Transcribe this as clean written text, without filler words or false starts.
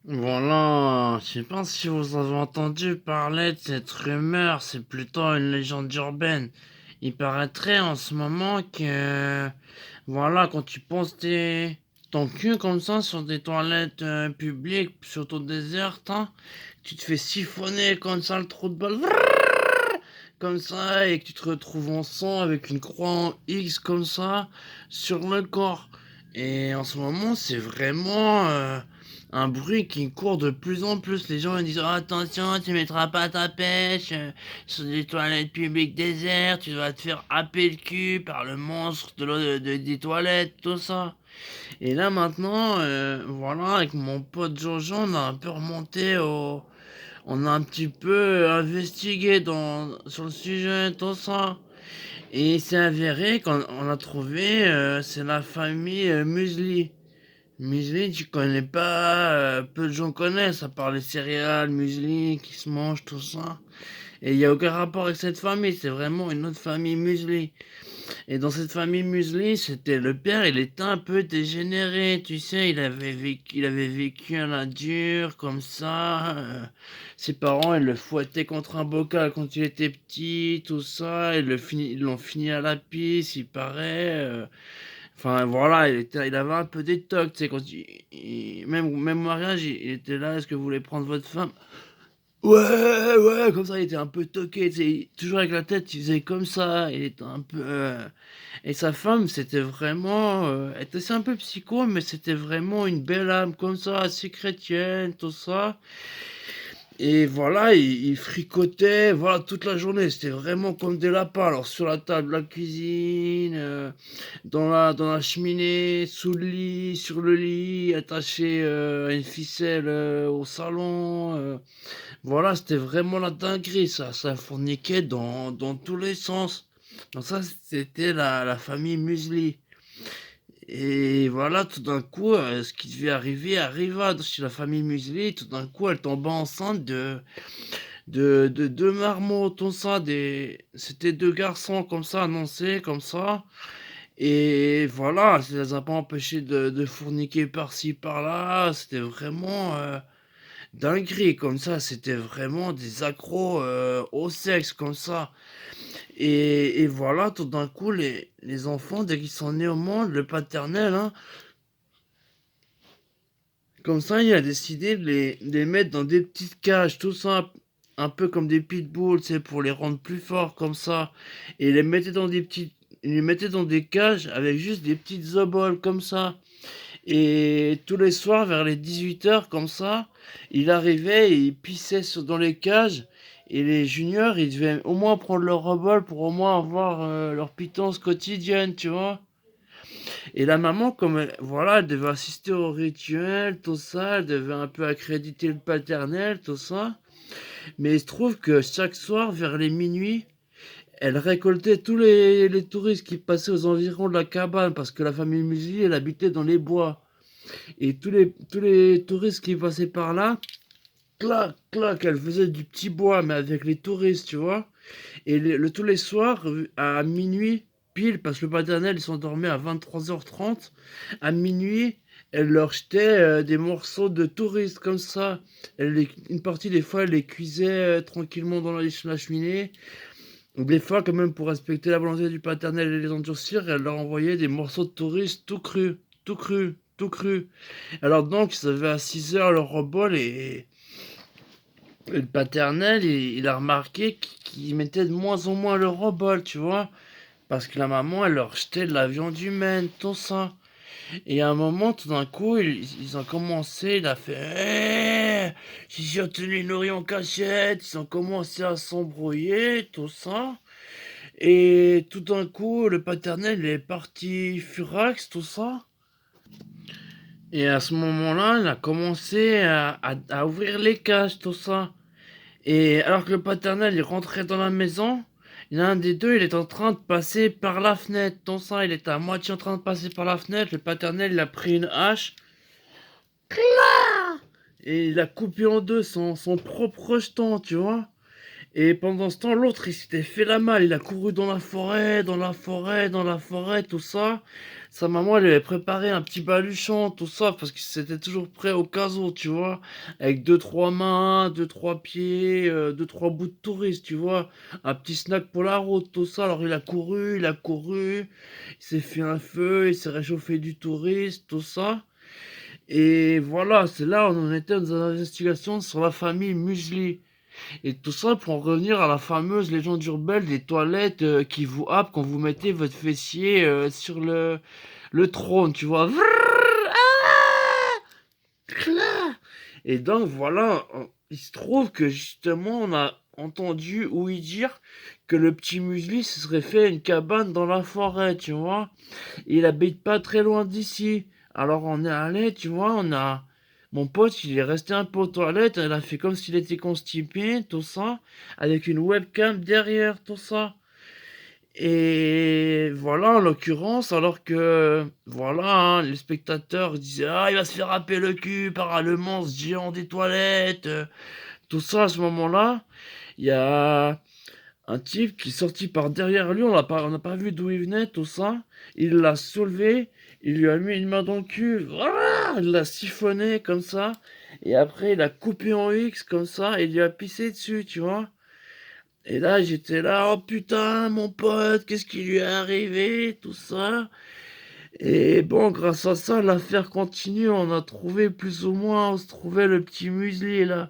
Voilà, je sais pas si vous avez entendu parler de cette rumeur, c'est plutôt une légende urbaine. Il paraîtrait en ce moment que, voilà, quand tu poses ton cul comme ça sur des toilettes publiques, surtout désertes, hein, tu te fais siphonner comme ça le trou de balle, comme ça, et que tu te retrouves en sang avec une croix en X comme ça sur le corps. Et en ce moment, c'est vraiment un bruit qui court de plus en plus. Les gens ils disent oh, attention, tu mettras pas ta pêche sur des toilettes publiques désertes, tu vas te faire happer le cul par le monstre de l'eau des toilettes, tout ça. Et là maintenant, voilà, avec mon pote Jojo, on a un peu remonté au. On a un petit peu investigué sur le sujet, tout ça. Et il s'est avéré qu'on a trouvé, c'est la famille Muesli. Muesli, tu connais pas, peu de gens connaissent, à part les céréales, muesli, qui se mangent, tout ça. Et il n'y a aucun rapport avec cette famille, c'est vraiment une autre famille Muesli. Et dans cette famille muesli, c'était le père, il était un peu dégénéré, tu sais, il avait vécu à la dure, comme ça. Ses parents, ils le fouettaient contre un bocal quand il était petit, tout ça. Ils l'ont fini à la pisse, il paraît. Enfin, voilà, il avait un peu des tocs, tu sais, même au mariage, il était là, est-ce que vous voulez prendre votre femme? Ouais, ouais, comme ça, il était un peu toqué, tu sais, toujours avec la tête, il faisait comme ça, il était un peu. Et sa femme, c'était vraiment. Elle était un peu psycho, mais c'était vraiment une belle âme, comme ça, assez chrétienne, tout ça. Et voilà, il fricotait, voilà, toute la journée, c'était vraiment comme des lapins. Alors, sur la table, la cuisine, dans la cheminée, sous le lit, sur le lit, attaché à une ficelle au salon. Voilà, c'était vraiment la dinguerie, ça fourniquait dans tous les sens. Donc ça, c'était la famille Muesli. Et voilà, tout d'un coup, ce qui devait arriver arriva chez la famille Muesli. Tout d'un coup, elle tomba enceinte de deux marmots, tout ça. C'était deux garçons comme ça, annoncés, comme ça. Et voilà, ça les a pas empêchés de fourniquer par-ci, par-là. C'était vraiment dinguerie, comme ça. C'était vraiment des accros au sexe, comme ça. Et voilà, tout d'un coup, les enfants, dès qu'ils sont nés au monde, le paternel, hein, comme ça, il a décidé de les mettre dans des petites cages, tout ça, un peu comme des pitbulls, tu sais, pour les rendre plus forts, comme ça. Et il les mettait dans des cages avec juste des petites oboles, comme ça. Et tous les soirs, vers les 18 heures comme ça, il arrivait et il pissait dans les cages. Et les juniors, ils devaient au moins prendre leur rebol pour au moins avoir leur pitance quotidienne, tu vois. Et la maman, voilà, elle devait assister au rituel, tout ça, elle devait un peu accréditer le paternel, tout ça. Mais il se trouve que chaque soir, vers les minuit, elle récoltait tous les touristes qui passaient aux environs de la cabane, parce que la famille Musi, elle habitait dans les bois. Et tous les touristes qui passaient par là, clac, clac, elle faisait du petit bois, mais avec les touristes, tu vois. Et tous les soirs, à minuit, pile, parce que le paternel, ils s'endormaient à 23h30, à minuit, elle leur jetait des morceaux de touristes comme ça. Une partie des fois, elle les cuisait tranquillement dans la cheminée. Des fois, quand même, pour respecter la volonté du paternel et les endurcir, elle leur envoyait des morceaux de touristes tout crus, tout crus, tout crus. Alors donc, ils avaient à 6 heures leur rebol et le paternel, il a remarqué qu'ils mettaient de moins en moins leur rebol, tu vois. Parce que la maman, elle leur jetait de la viande humaine, tout ça. Et à un moment, tout d'un coup, ils ont commencé, il a fait j'ai tenu nourri en cachette. Ils ont commencé à s'embrouiller, tout ça. Et tout d'un coup, le paternel il est parti furax, tout ça. Et à ce moment-là, il a commencé à ouvrir les cages, tout ça. Et alors que le paternel il rentrait dans la maison, l'un des deux il est en train de passer par la fenêtre. Tout ça, il était à moitié en train de passer par la fenêtre. Le paternel il a pris une hache et il a coupé en deux son propre rejeton, tu vois. Et pendant ce temps, l'autre, il s'était fait la malle. Il a couru dans la forêt, dans la forêt, dans la forêt, tout ça. Sa maman, elle lui avait préparé un petit baluchon, tout ça, parce qu'il s'était toujours prêt au cas où, tu vois. Avec deux, trois mains, deux, trois pieds, deux, trois bouts de touriste, tu vois. Un petit snack pour la route, tout ça. Alors il a couru. Il s'est fait un feu, il s'est réchauffé du touriste, tout ça. Et voilà, c'est là où on en était dans une investigation sur la famille Muesli. Et tout ça pour en revenir à la fameuse légende urbaine des toilettes qui vous happent quand vous mettez votre fessier sur le trône, tu vois. Vrrr, ah, cla. Et donc voilà, il se trouve que justement on a entendu ouï dire que le petit muesli se serait fait une cabane dans la forêt, tu vois. Il habite pas très loin d'ici. Alors on est allé, tu vois, on a... Mon pote, il est resté un peu aux toilettes, il a fait comme s'il était constipé, tout ça, avec une webcam derrière, tout ça. Et voilà, en l'occurrence, alors que, voilà, hein, les spectateurs disaient, ah, il va se faire happer le cul par le monstre géant des toilettes, tout ça, à ce moment-là, il y a un type qui est sorti par derrière lui, on n'a pas vu d'où il venait, tout ça. Il l'a soulevé, il lui a mis une main dans le cul, voilà, il l'a siphonné comme ça. Et après, il a coupé en X comme ça et il lui a pissé dessus, tu vois. Et là, j'étais là, oh putain, mon pote, qu'est-ce qui lui est arrivé, tout ça. Et bon, grâce à ça, l'affaire continue. On a trouvé plus ou moins, on se trouvait le petit muesli là.